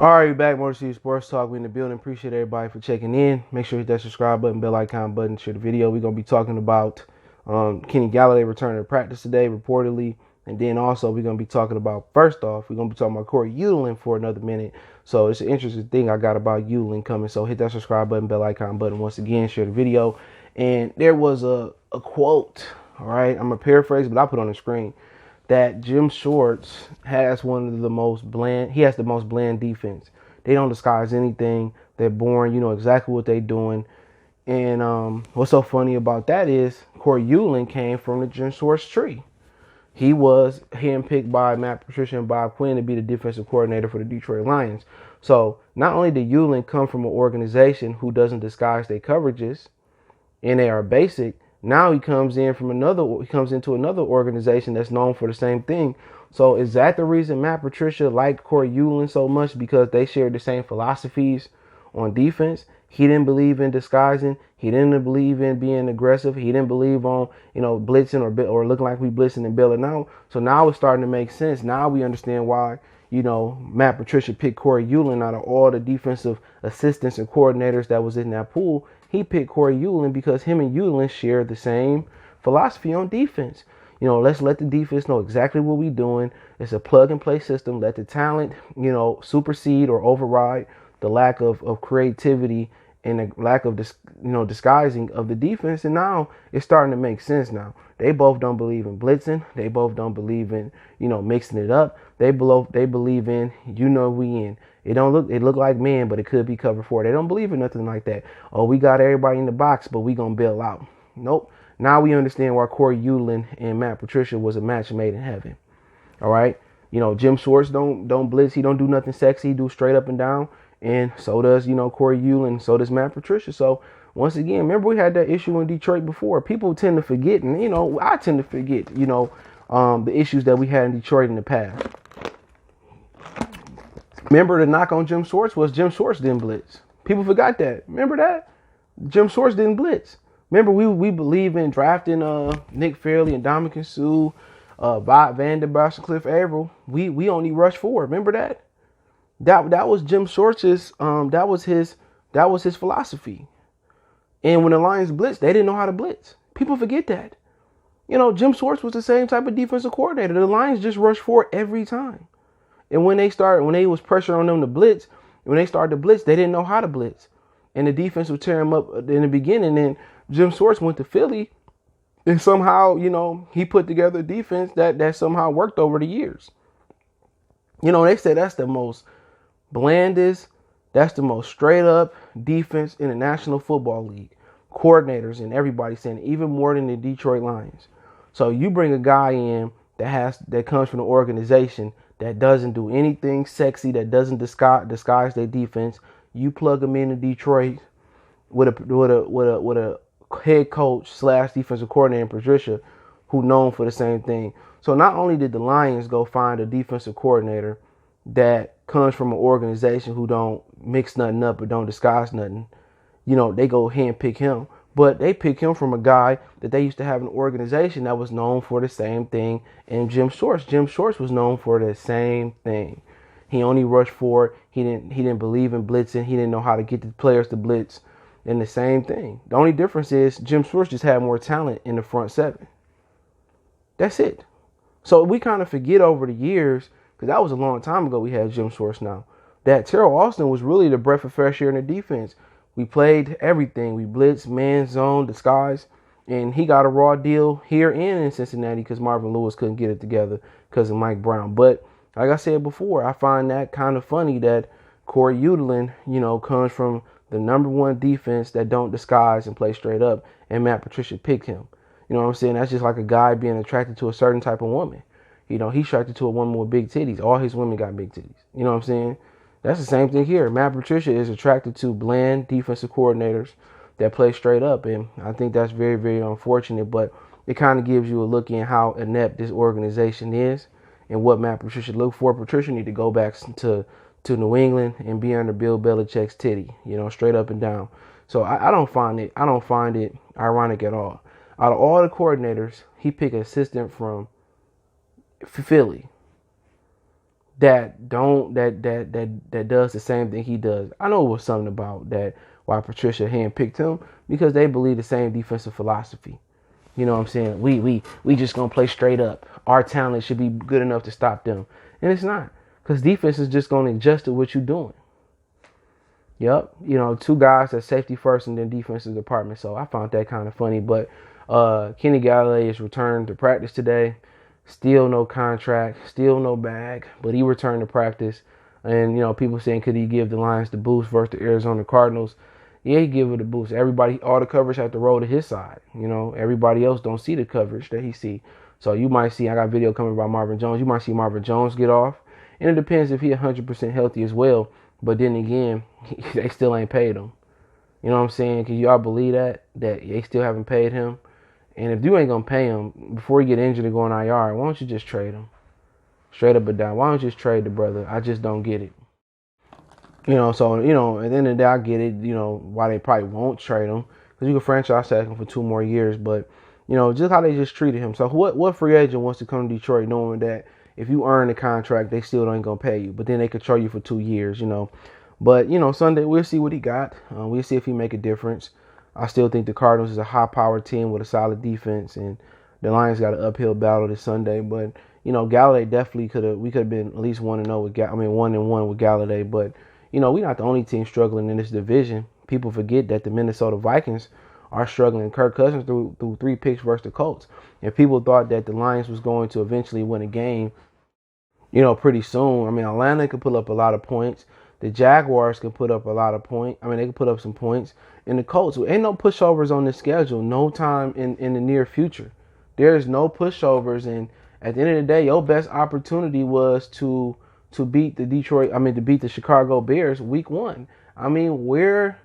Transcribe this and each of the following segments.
All right, back Motor City Sports Talk. We in the building. Appreciate everybody for checking in. Make sure you hit that subscribe button, bell icon button, share the video. We're gonna be talking about Kenny Golladay returning to practice today, reportedly, and then also we're gonna be talking about first off, we're gonna be talking about Cory for another minute. So it's an interesting thing I got about Undlin coming. So hit that subscribe button, bell icon button once again, share the video. And there was a quote. All right, I'm gonna paraphrase, but I put on the screen that Jim Schwartz has one of the most bland. He has the most bland defense. They don't disguise anything. They're boring. You know exactly what they're doing. And what's so funny about that is Cory came from the Jim Schwartz tree. He was handpicked by Matt Patricia and Bob Quinn to be the defensive coordinator for the Detroit Lions. So not only did come from an organization who doesn't disguise their coverages, and they are basic. Now he comes into another organization that's known for the same thing. So is that the reason Matt Patricia liked Cory so much? Because they shared the same philosophies on defense. He didn't believe in disguising. He didn't believe in being aggressive. He didn't believe on, blitzing or looking like we blitzing and bailing out. So now it's starting to make sense. Now we understand why, Matt Patricia picked Cory out of all the defensive assistants and coordinators that was in that pool. He picked Cory because him and share the same philosophy on defense. Let's let the defense know exactly what we're doing. It's a plug and play system. Let the talent, supersede or override the lack of creativity and the lack of disguising of the defense. And now it's starting to make sense now. They both don't believe in blitzing. They both don't believe in, mixing it up. They believe in, we in. It look like man, but it could be cover four. They don't believe in nothing like that. Oh, we got everybody in the box, but we gonna bail out. Nope. Now we understand why Cory and Matt Patricia was a match made in heaven. All right. Jim Schwartz don't blitz. He don't do nothing sexy. He do straight up and down. And so does, Cory and so does Matt Patricia. So once again, remember we had that issue in Detroit before. People tend to forget, and I tend to forget, the issues that we had in Detroit in the past. Remember, the knock on Jim Schwartz was Jim Schwartz didn't blitz. People forgot that. Remember that? Jim Schwartz didn't blitz. Remember, we believe in drafting Nick Fairley and Dominican Sue, Bob Vander Bosch and Cliff Averill. We only rushed forward. Remember that? That was Jim Schwartz's that was his philosophy. And when the Lions blitzed, they didn't know how to blitz. People forget that. Jim Schwartz was the same type of defensive coordinator. The Lions just rushed forward every time. And when they was pressure on them to blitz, when they started to blitz, they didn't know how to blitz. And the defense would tear them up in the beginning. And Jim Schwartz went to Philly, and somehow, he put together a defense that somehow worked over the years. They said that's the most blandest, that's the most straight up defense in the National Football League. Coordinators and everybody saying even more than the Detroit Lions. So you bring a guy in that comes from an organization that doesn't do anything sexy, that doesn't disguise their defense. You plug them into Detroit with a head coach / defensive coordinator, Patricia, who known for the same thing. So not only did the Lions go find a defensive coordinator that comes from an organization who don't mix nothing up or don't disguise nothing, they go handpick him. But they pick him from a guy that they used to have an organization that was known for the same thing. And Jim Schwartz was known for the same thing. He only rushed forward. He didn't believe in blitzing. He didn't know how to get the players to blitz. And the same thing. The only difference is Jim Schwartz just had more talent in the front seven. That's it. So we kind of forget over the years, because that was a long time ago we had Jim Schwartz now, that Terrell Austin was really the breath of fresh air in the defense. We played everything. We blitzed, man, zone, disguise. And he got a raw deal here and in Cincinnati because Marvin Lewis couldn't get it together because of Mike Brown. But like I said before, I find that kind of funny that Cory comes from the number one defense that don't disguise and play straight up, and Matt Patricia picked him. You know what I'm saying? That's just like a guy being attracted to a certain type of woman. He's attracted to a woman with big titties. All his women got big titties. You know what I'm saying? That's the same thing here. Matt Patricia is attracted to bland defensive coordinators that play straight up. And I think that's very, very unfortunate. But it kind of gives you a look in how inept this organization is and what Matt Patricia look for. Patricia need to go back to New England and be under Bill Belichick's titty, straight up and down. So I don't find it ironic at all. Out of all the coordinators, he picked an assistant from Philly. that does the same thing he does. I know it was something about that why Patricia handpicked him, because they believe the same defensive philosophy. You know what I'm saying? We just gonna play straight up. Our talent should be good enough to stop them, and it's not, because defense is just gonna adjust to what you're doing. Yep, you know, two guys that's safety first and then defensive department. So I found that kind of funny. But Kenny Golladay is returned to practice today. Still no contract, still no bag, but he returned to practice. And, you know, people saying, could he give the Lions the boost versus the Arizona Cardinals? Yeah, he give it a boost. Everybody, all the coverage have to roll to his side. You know, everybody else don't see the coverage that he see. So you might see, I got a video coming about Marvin Jones. You might see Marvin Jones get off. And it depends if he 100% healthy as well. But then again, they still ain't paid him. You know what I'm saying? Can y'all believe that they still haven't paid him? And if you ain't going to pay him before he get injured and go on IR, why don't you just trade him? Straight up and down. Why don't you just trade the brother? I just don't get it. You know, so, you know, at the end of the day, I get it, you know, why they probably won't trade him. Because you can franchise tag him for 2 more years. But, you know, just how they just treated him. So what free agent wants to come to Detroit knowing that if you earn the contract, they still ain't going to pay you. But then they control you for 2 years, you know. But, you know, Sunday, we'll see what he got. We'll see if he make a difference. I still think the Cardinals is a high-powered team with a solid defense. And the Lions got an uphill battle this Sunday. But, you know, Golladay definitely we could have been at least 1-0 with 1-1 with Golladay. But, you know, we're not the only team struggling in this division. People forget that the Minnesota Vikings are struggling. Kirk Cousins threw 3 picks versus the Colts. And people thought that the Lions was going to eventually win a game, you know, pretty soon. I mean, Atlanta could put up a lot of points. The Jaguars can put up a lot of points. I mean, they can put up some points. And the Colts, ain't no pushovers on this schedule. No time in the near future. There's no pushovers. And at the end of the day, your best opportunity was to beat to beat the Chicago Bears week 1. I mean, where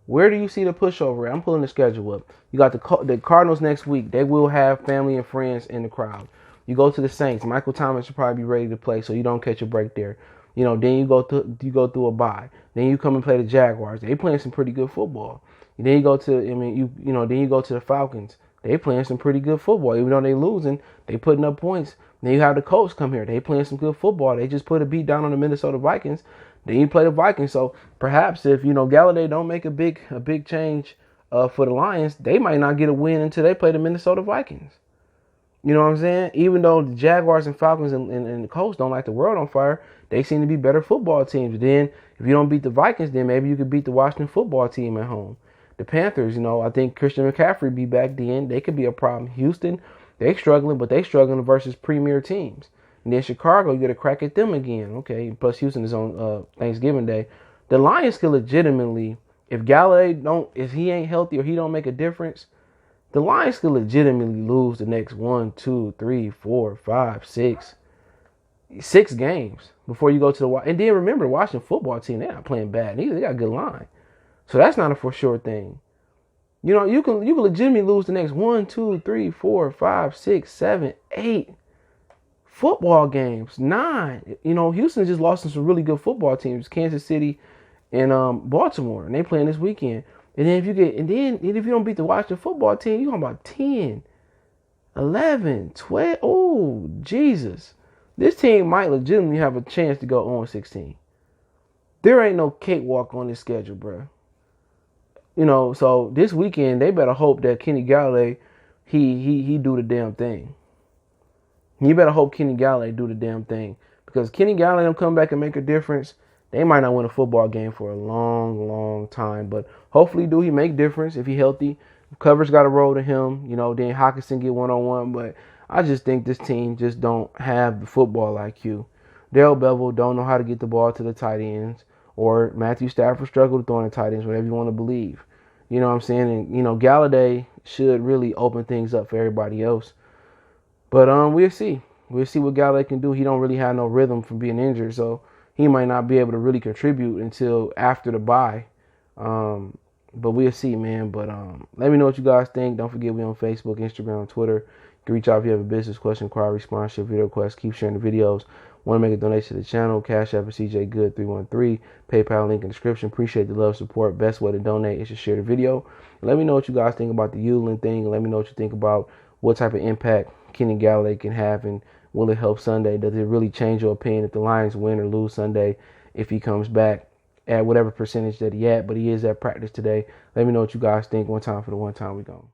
do you see the pushover? I'm pulling the schedule up. You got the Cardinals next week. They will have family and friends in the crowd. You go to the Saints. Michael Thomas should probably be ready to play, so you don't catch a break there. You know, then you go through a bye. Then you come and play the Jaguars. They playing some pretty good football. And then you go to then you go to the Falcons. They playing some pretty good football. Even though they losing, they putting up points. Then you have the Colts come here. They playing some good football. They just put a beat down on the Minnesota Vikings. Then you play the Vikings. So perhaps if, you know, Golladay don't make a big change for the Lions, they might not get a win until they play the Minnesota Vikings. You know what I'm saying? Even though the Jaguars and Falcons and the Colts don't light the world on fire, they seem to be better football teams. Then if you don't beat the Vikings, then maybe you could beat the Washington football team at home. The Panthers, you know, I think Christian McCaffrey be back then. They could be a problem. Houston, they struggling, but they struggling versus premier teams. And then Chicago, you get a crack at them again. Okay, plus Houston is on Thanksgiving Day. The Lions could legitimately, if he ain't healthy or he don't make a difference, the Lions could legitimately lose the next 1, 2, 3, 4, 5, 6 games before you go to the. And then remember, the Washington football team, they're not playing bad. They got a good line. So that's not a for sure thing. You know, you can legitimately lose the next 1, 2, 3, 4, 5, 6, 7, 8 football games. 9. You know, Houston just lost to some really good football teams, Kansas City and Baltimore, and they playing this weekend. And then if you don't beat the Washington football team, you're talking about 10, 11, 12. Oh, Jesus. This team might legitimately have a chance to go 0-16. There ain't no cakewalk on this schedule, bro. You know, so this weekend they better hope that Kenny Golladay he do the damn thing. You better hope Kenny Golladay do the damn thing, because Kenny Golladay will come back and make a difference. They might not win a football game for a long, long time, but hopefully he make difference if he healthy. Coverage got to roll to him, you know. Then Hawkinson get 1-on-1, but I just think this team just don't have the football IQ. Darrell Bevel don't know how to get the ball to the tight ends, or Matthew Stafford struggled throwing the tight ends, whatever you want to believe. You know what I'm saying? And, you know, Golladay should really open things up for everybody else. But we'll see. We'll see what Golladay can do. He don't really have no rhythm from being injured, so he might not be able to really contribute until after the bye. But we'll see, man. But let me know what you guys think. Don't forget, we on Facebook, Instagram, Twitter. You can reach out if you have a business question, inquiry, sponsorship, video request. Keep sharing the videos. Want to make a donation to the channel? Cash App is CJ Good 313. PayPal link in the description. Appreciate the love, support. Best way to donate is to share the video. Let me know what you guys think about the Undlin thing. Let me know what you think about what type of impact Kenny Golladay can have and Will it help Sunday? Does it really change your opinion if the Lions win or lose Sunday if he comes back at whatever percentage that he at? But he is at practice today. Let me know what you guys think. One time for the one time we gone.